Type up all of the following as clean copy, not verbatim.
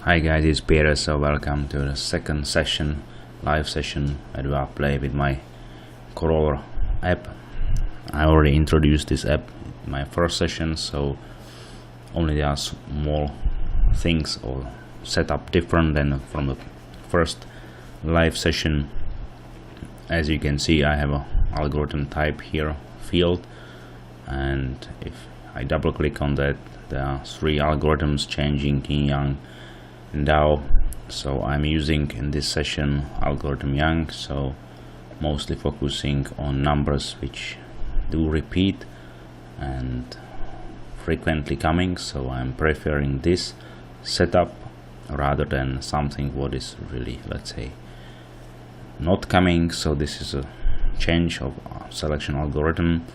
Hi guys, it's Petr, so welcome to the second session, live session where I play with my Roulette app. I already introduced this app in my first session, so only there are small things or setup different than from the first live session. As you can see, I have a algorithm type here field, and if I double click on that, there are three algorithms changing yin yang and DAO. So I'm using in this session algorithm YANG, so mostly focusing on numbers which do repeat and frequently coming, so I'm preferring this setup rather than something what is really, let's say, not coming. So this is a change of selection algorithm.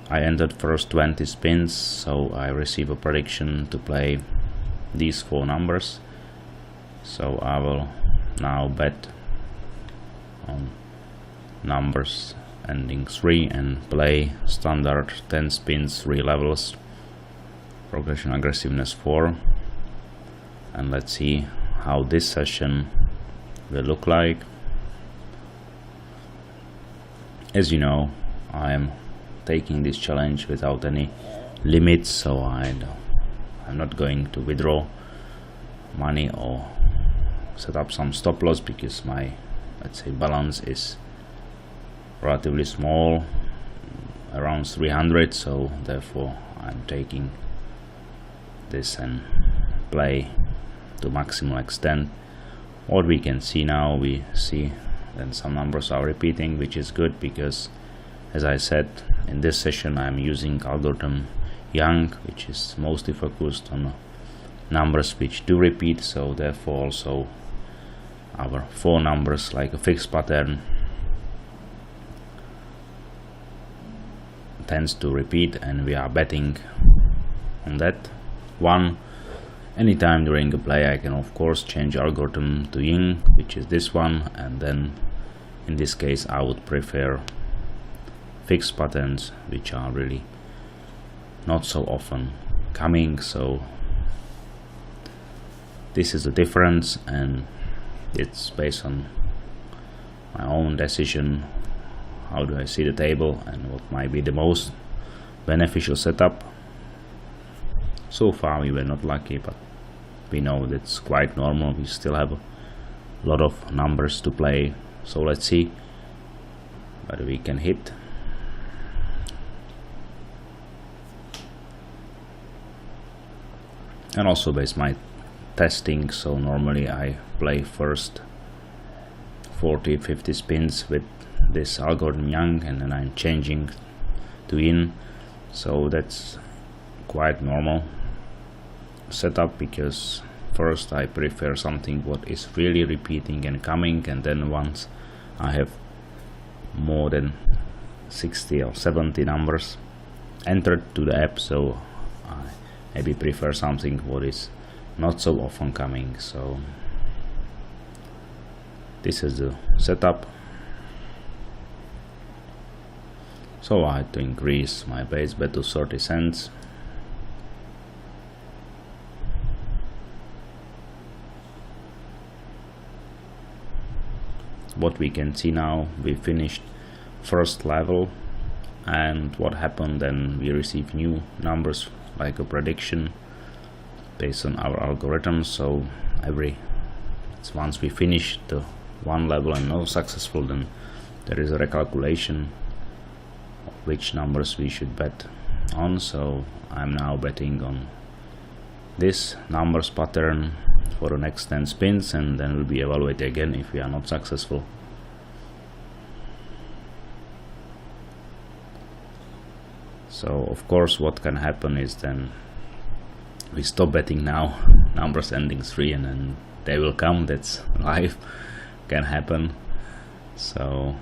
I entered first 20 spins, so I receive a prediction to play these four numbers. So I will now bet on numbers ending 3 and play standard 10 spins, 3 levels, progression aggressiveness 4, and let's see how this session will look like. As you know, I am taking this challenge without any limits, so I'm not going to withdraw money or set up some stop loss because my, let's say, balance is relatively small, around 300, so therefore I'm taking this and play to maximal extent. What we can see now, we see then some numbers are repeating, which is good because, as I said, in this session I'm using algorithm YANG, which is mostly focused on numbers which do repeat, so therefore also our four numbers like a fixed pattern tends to repeat, and we are betting on that one. Anytime during a play I can of course change algorithm to YIN, which is this one, and then in this case I would prefer fixed patterns, which are really not so often coming. So this is the difference, and it's based on my own decision. How do I see the table and what might be the most beneficial setup? So far we were not lucky, but we know that's quite normal. We still have a lot of numbers to play, so let's see whether we can hit. And also based my testing, so normally I play first 40-50 spins with this algorithm YANG, and then I'm changing to YIN, so that's quite normal setup because first I prefer something what is really repeating and coming, and then once I have more than 60 or 70 numbers entered to the app, so I maybe prefer something what is not so often coming. So this is the setup. So I had to increase my base bet to 30 cents. What we can see now, we finished first level, and what happened then, we received new numbers like a prediction based on our algorithm. So once we finish the one level and not successful, then there is a recalculation of which numbers we should bet on. So I'm now betting on this numbers pattern for the next 10 spins, and then we'll be evaluated again if we are not successful. So of course what can happen is then we stop betting now, numbers ending 3, and then they will come. That's life, can happen. So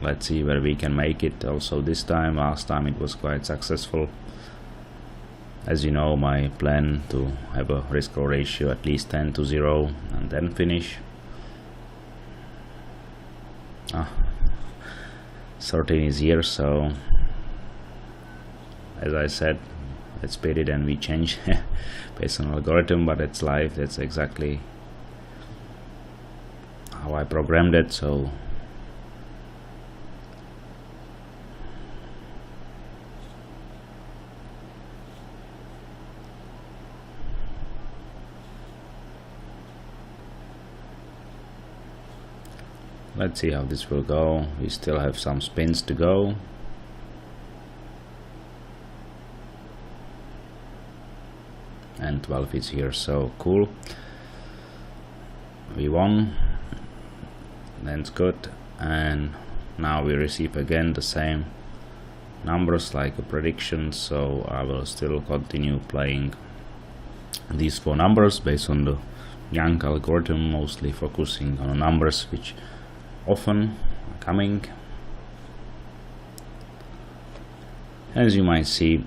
let's see where we can make it. Also this time, last time it was quite successful. As you know, my plan to have a risk-reward ratio at least 10-0 and then finish. 13 is here, so as I said, let's put it and we change based on algorithm, but it's live. That's exactly how I programmed it. So let's see how this will go. We still have some spins to go. And 12 is here, so cool. We won. That's good. And now we receive again the same numbers like a prediction, so I will still continue playing these 4 numbers based on the Yang algorithm, mostly focusing on numbers which often are coming. As you might see,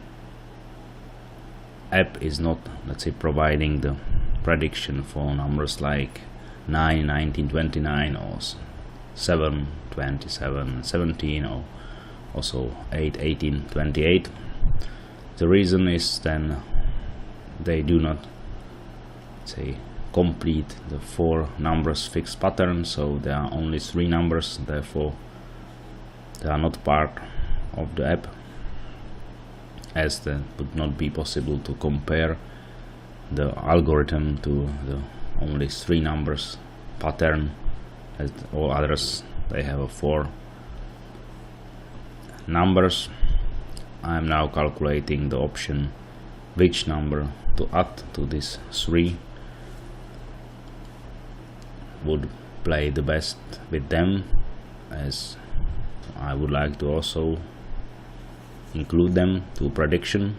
app is not, let's say, providing the prediction for numbers like 9, 19, 29 or 7, 27, 17 or also 8, 18, 28. The reason is then they do not, say, complete the 4 numbers fixed pattern, so there are only 3 numbers, therefore they are not part of the app, as that would not be possible to compare the algorithm to the only 3 numbers pattern, as all others they have a 4 numbers. I am now calculating the option which number to add to this 3 would play the best with them, as I would like to also include them to prediction.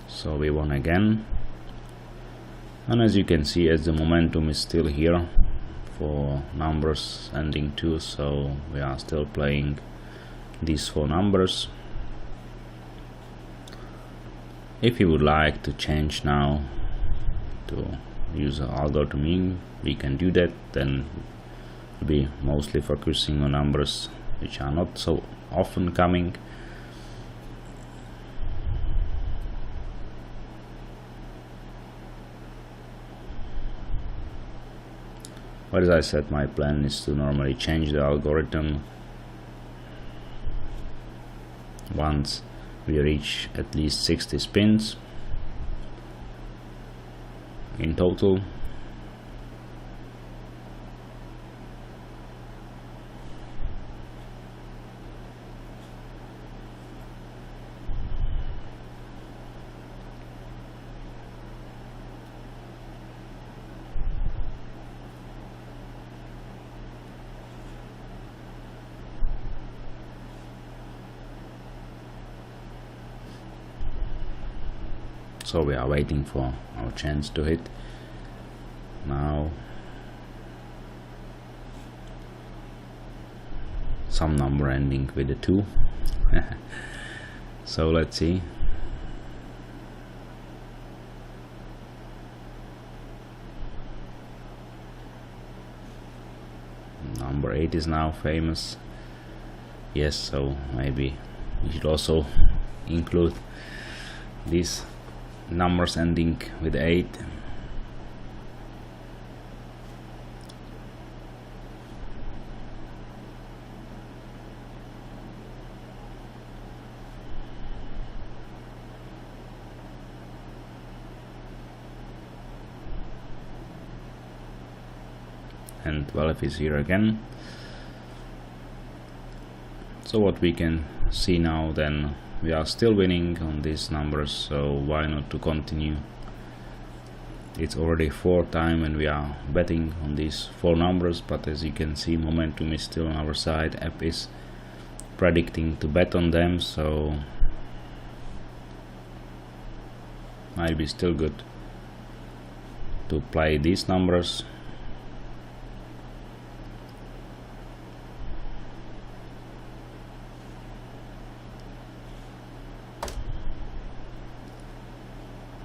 So we won again, and as you can see, as the momentum is still here for numbers ending 2, so we are still playing these 4 numbers. If you would like to change now to use algorithm, we can do that. Then we'll be mostly focusing on numbers which are not so often coming. But as I said, my plan is to normally change the algorithm once we reach at least 60 spins in total. So we are waiting for our chance to hit. Now some number ending with a 2. So let's see. Number 8 is now famous. Yes, so maybe we should also include these numbers ending with 8. And 12 is here again. So what we can see now, then we are still winning on these numbers, so why not to continue? It's already 4th time and we are betting on these 4 numbers, but as you can see, momentum is still on our side. App is predicting to bet on them, so might be still good to play these numbers.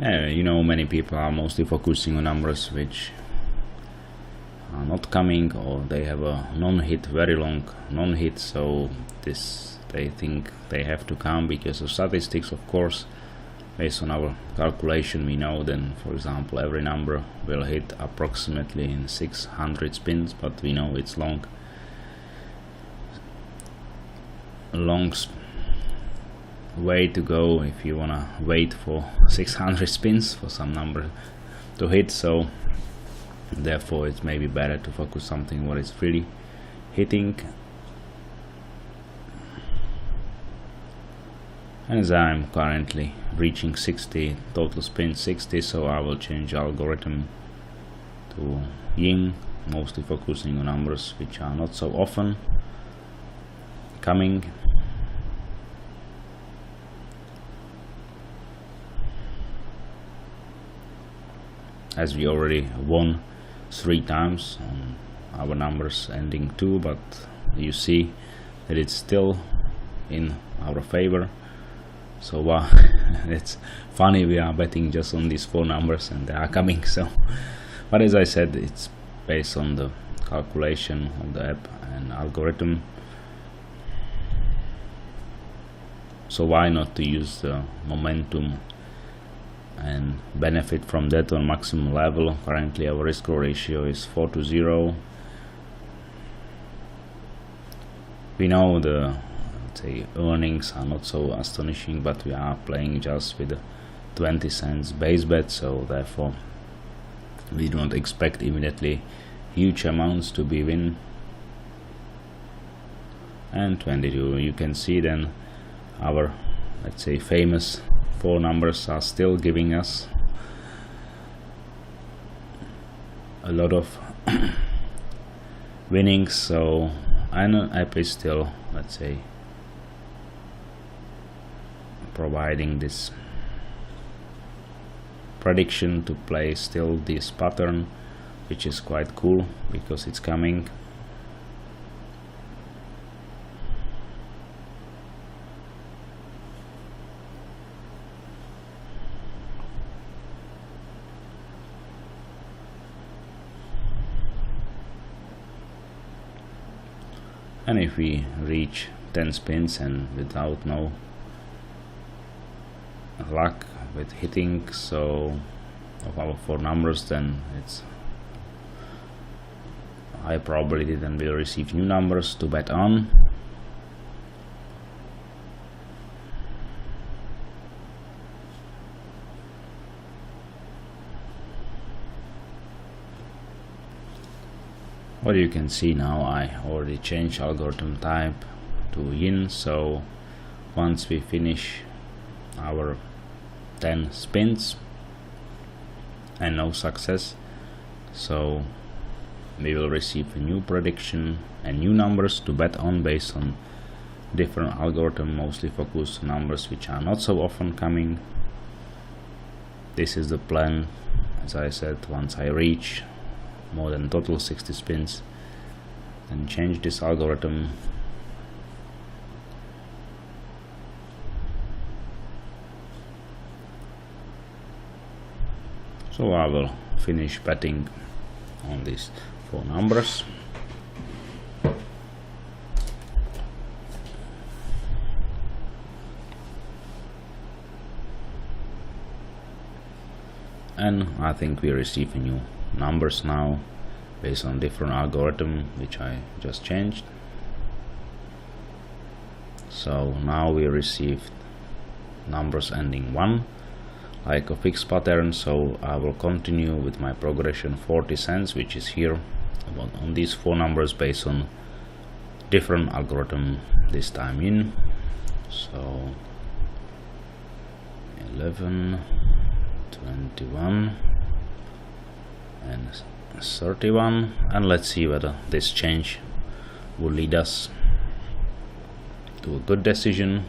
You know, many people are mostly focusing on numbers which are not coming, or they have a non-hit, very long non-hit, so this they think they have to come because of statistics. Of course, based on our calculation, we know then, for example, every number will hit approximately in 600 spins, but we know it's long way to go if you wanna wait for 600 spins for some number to hit. So therefore it's maybe better to focus something what is really hitting. And as I'm currently reaching 60 total spins, 60, so I will change algorithm to YIN, mostly focusing on numbers which are not so often coming. As we already won 3 times on our numbers ending 2, but you see that it's still in our favor. So it's funny, we are betting just on these 4 numbers and they are coming. So, but as I said, it's based on the calculation of the app and algorithm. So why not to use the momentum and benefit from that on maximum level. Currently our risk ratio is 4-0. We know the, let's say, earnings are not so astonishing, but we are playing just with a 20 cents base bet, so therefore we don't expect immediately huge amounts to be win. And 22, you can see then our, let's say, famous 4 numbers are still giving us a lot of winnings. So an app is still, let's say, providing this prediction to play still this pattern, which is quite cool because it's coming. And if we reach 10 spins and without no luck with hitting so of our 4 numbers, then it's high probability then we'll receive new numbers to bet on. What you can see now, I already changed algorithm type to YIN, so once we finish our 10 spins and no success, so we will receive a new prediction and new numbers to bet on based on different algorithm, mostly focused on numbers which are not so often coming. This is the plan. As I said, once I reach more than total 60 spins, and change this algorithm. So I will finish betting on these 4 numbers. And I think we receive new numbers now based on different algorithm which I just changed. So now we received numbers ending 1 like a fixed pattern, so I will continue with my progression 40 cents, which is here on these 4 numbers based on different algorithm, this time in. So 11, 21 and 31, and let's see whether this change will lead us to a good decision.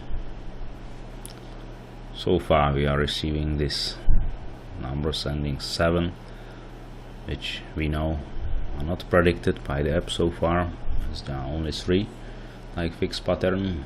So far we are receiving this numbers ending 7, which we know are not predicted by the app so far, because there are only 3 like fixed pattern.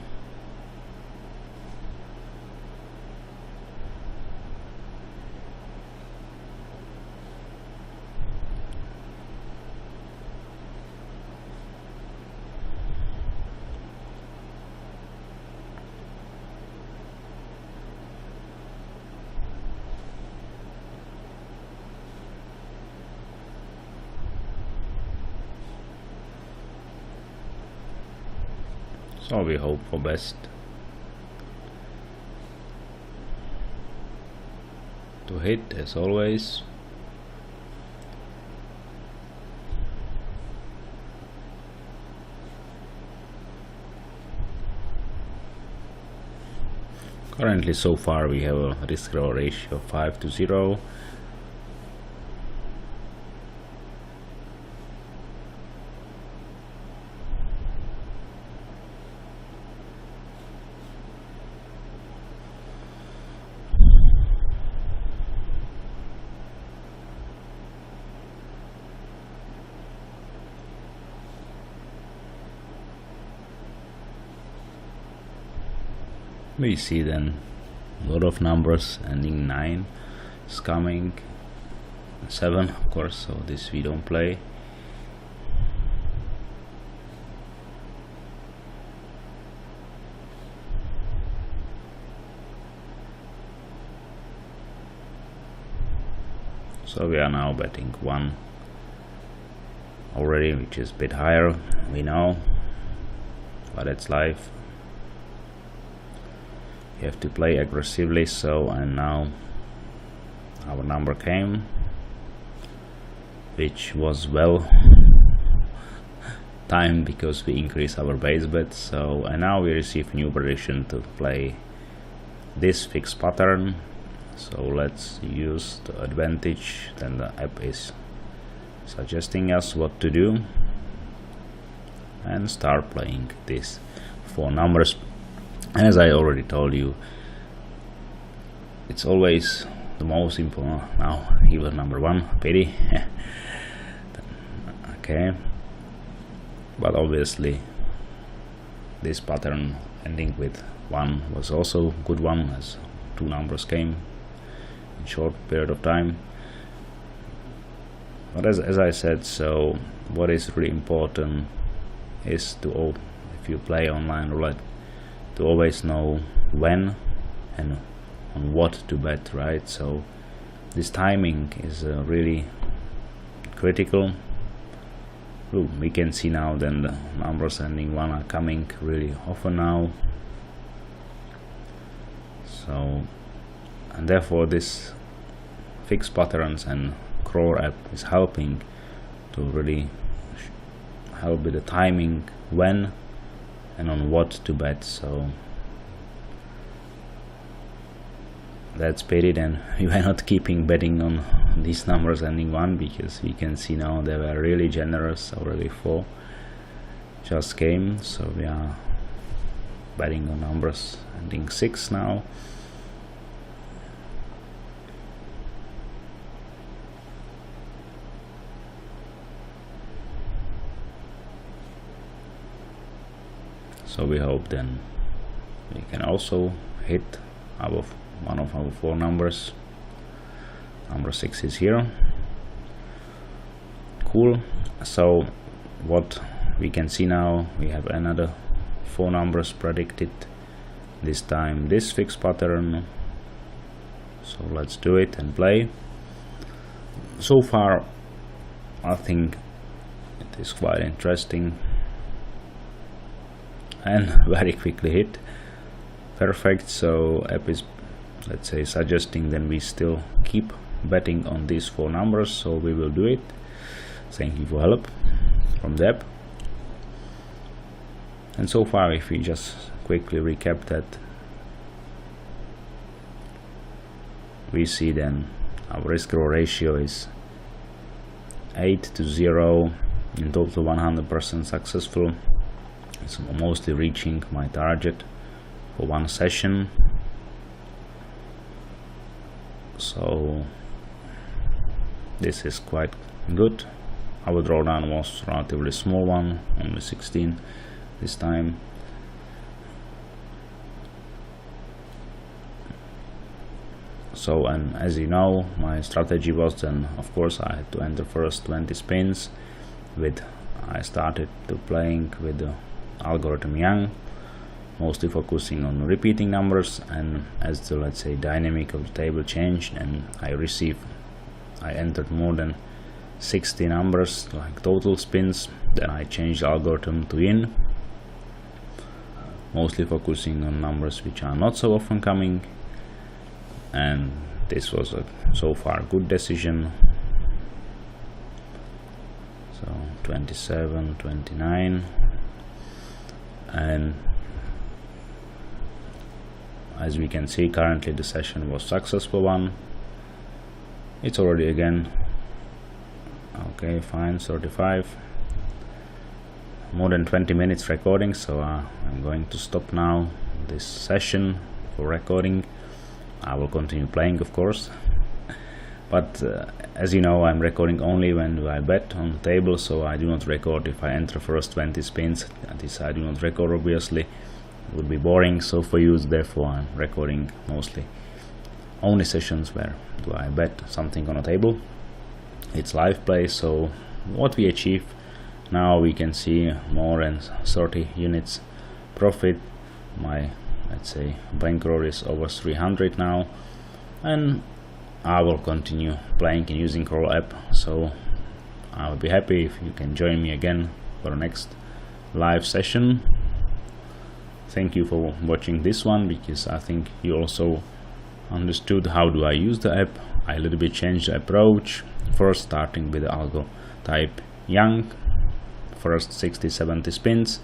So we hope for best. To hit as always. Currently, so far, we have a risk-reward ratio of 5-0. We see then a lot of numbers ending 9 is coming, 7 of course, so this we don't play. So we are now betting 1 already, which is a bit higher, we know, but it's live. You have to play aggressively, so and now our number came, which was well timed because we increased our base bet. So and now we receive new prediction to play this fixed pattern. So let's use the advantage, then the app is suggesting us what to do, and start playing these 4 numbers. And as I already told you, it's always the most important. Now even number 1, pity. Okay, but obviously this pattern ending with 1 was also a good one, as 2 numbers came in short period of time. But as I said, so what is really important is to, if you play online roulette, to always know when and on what to bet, right? So this timing is really critical. Ooh, we can see now then the numbers ending 1 are coming really often now. So and therefore this fixed patterns and crawl app is helping to really help with the timing when and on what to bet. So that's pity, then we were not keeping betting on these numbers ending 1, because we can see now they were really generous. Already 4 just came, so we are betting on numbers ending 6 now. So we hope then we can also hit one of our 4 numbers. Number 6 is here. Cool. So what we can see now, we have another 4 numbers predicted, this time this fixed pattern. So let's do it and play. So far I think it is quite interesting and very quickly hit. Perfect. So app is, let's say, suggesting then we still keep betting on these 4 numbers, so we will do it. Thank you for help from the app. And so far, if we just quickly recap that, we see then our risk-reward ratio is 8-0, in total 100% successful. It's mostly reaching my target for 1 session. So this is quite good. Our drawdown was relatively small one, only 16 this time. So, and as you know, my strategy was then, of course, I had to enter first 20 spins with, I started to playing with the algorithm YIN, mostly focusing on repeating numbers, and as the, let's say, dynamic of the table changed and I entered more than 60 numbers, like total spins, then I changed the algorithm to YIN, mostly focusing on numbers which are not so often coming, and this was a so far good decision. So 27, 29, and as we can see, currently the session was successful one. It's already again okay, fine, 35, more than 20 minutes recording, so I'm going to stop now this session for recording. I will continue playing, of course, but as you know, I'm recording only when I bet on the table, so I do not record if I enter first 20 spins. This I do not record, obviously, it would be boring. So for you, therefore I'm recording mostly only sessions where do I bet something on a table. It's live play. So what we achieve now, we can see more than 30 units profit. My, let's say, bankroll is over 300 now, and I will continue playing and using Roulette app. So I will be happy if you can join me again for the next live session. Thank you for watching this one, because I think you also understood how do I use the app. I a little bit changed the approach, first starting with the algo type YANG, first 60-70 spins,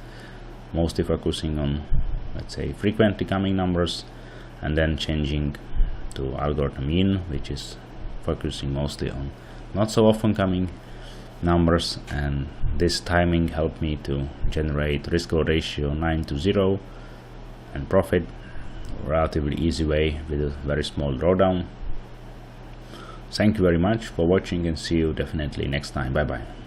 mostly focusing on, let's say, frequently coming numbers, and then changing to algorithm YIN, which is focusing mostly on not so often coming numbers, and this timing helped me to generate risk-reward ratio 9:0 and profit relatively easy way with a very small drawdown. Thank you very much for watching, and see you definitely next time. Bye bye.